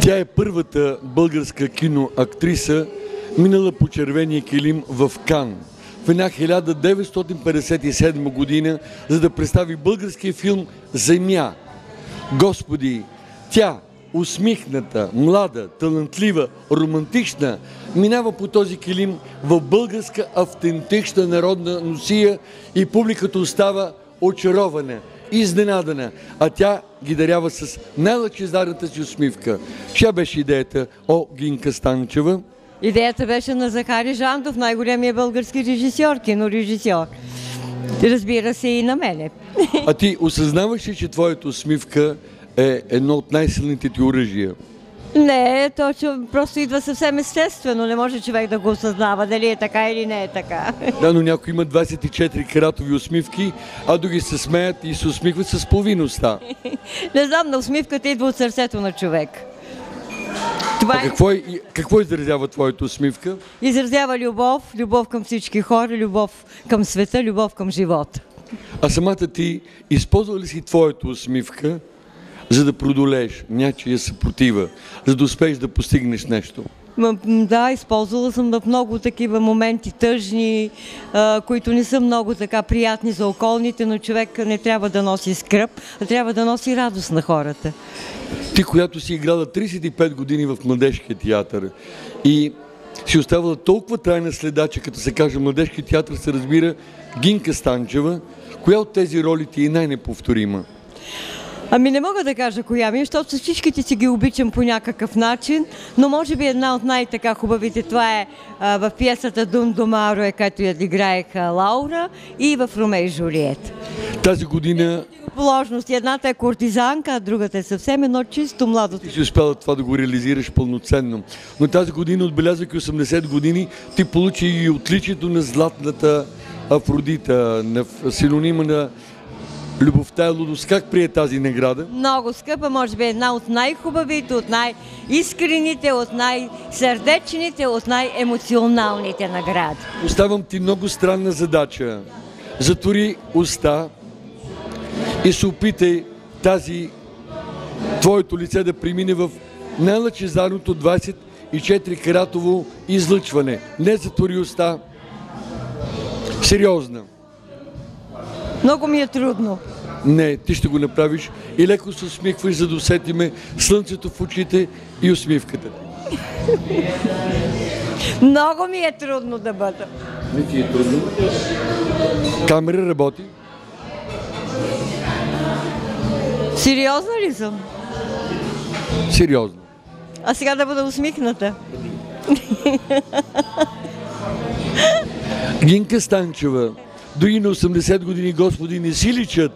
Тя е първата българска киноактриса, минала по червения килим в Кан в една 1957 година, за да представи българския филм "Земя". Господи, тя, усмихната, млада, талантлива, романтична, минава по този килим в българска автентична народна носия и публиката остава очарована, изненадана, а тя ги дарява с най-лъчезарната си усмивка. Чия беше идеята, Гинка Станчева? Идеята беше на Захари Жандов, най-големия български режисьор, кинорежисьор. Разбира се, и на мене. А ти осъзнаваш ли, че твоята усмивка е едно от най-силните ти оръжия? Не, то просто идва съвсем естествено. Не може човек да го осъзнава дали е така или не е така. Да, но някои имат 24 каратови усмивки, а други се смеят и се усмихват с половин уста. Не знам, но усмивката идва от сърцето на човек. Какво изразява твоята усмивка? Изразява любов, любов към всички хора, любов към света, любов към живота. А самата ти използва ли си твоята усмивка, за да преодолееш някаква съпротива, за да успееш да постигнеш нещо? Да, използвала съм в много такива моменти тъжни, които не са много така приятни за околните, но човек не трябва да носи скръб, а трябва да носи радост на хората. Ти, която си играла 35 години в Младежкия театър и си оставала толкова трайна следа, че като се каже Младежки театър се разбира Гинка Станчева, коя от тези роли ти е най-неповторима? Ами не мога да кажа коя ми, защото всичките си ги обичам по някакъв начин, но може би една от най-така хубавите, това е в пиесата "Дун Домаро", където я играеха Лаура, и в "Ромео и Жулиет". Тази година... Положности. Едната е куртизанка, а другата е съвсем едно чисто младо. Ти си успяла това да го реализираш пълноценно. Но тази година, отбелязвайки 80 години, ти получи и отличието на златната Афродита, на синонима на любовта и лудост. Как прие тази награда? Много скъпа, може би една от най-хубавите, от най-искрените, от най-сърдечните, от най-емоционалните награди. Оставам ти много странна задача. Затвори уста и се опитай твоето лице да премине в най-лъчезарното 24-каратово излъчване. Не затвори уста. Сериозна. Много ми е трудно. Не, ти ще го направиш и леко се усмихваш, за да усетиме слънцето в очите и усмивката. Много ми е трудно да бъда. Не ти е трудно. Камера работи. Сериозна ли съм? Сериозно. А сега да бъда усмихната. Гинка Станчева, дори на 80 години, Господи, не си личат.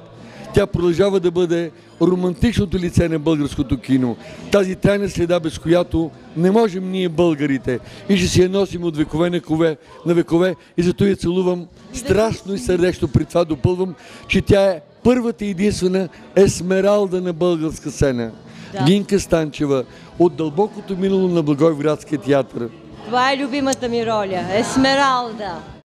Тя продължава да бъде романтичното лице на българското кино. Тази тайна следа, без която не можем ние българите. И ще си я носим от векове на векове. И зато я целувам страшно и сърдечно. При това допълвам, че тя е първата и единствена есмералда на българска сцена. Да. Гинка Станчева, от дълбокото минало на Благоевградския театър. Това е любимата ми роля. Есмералда.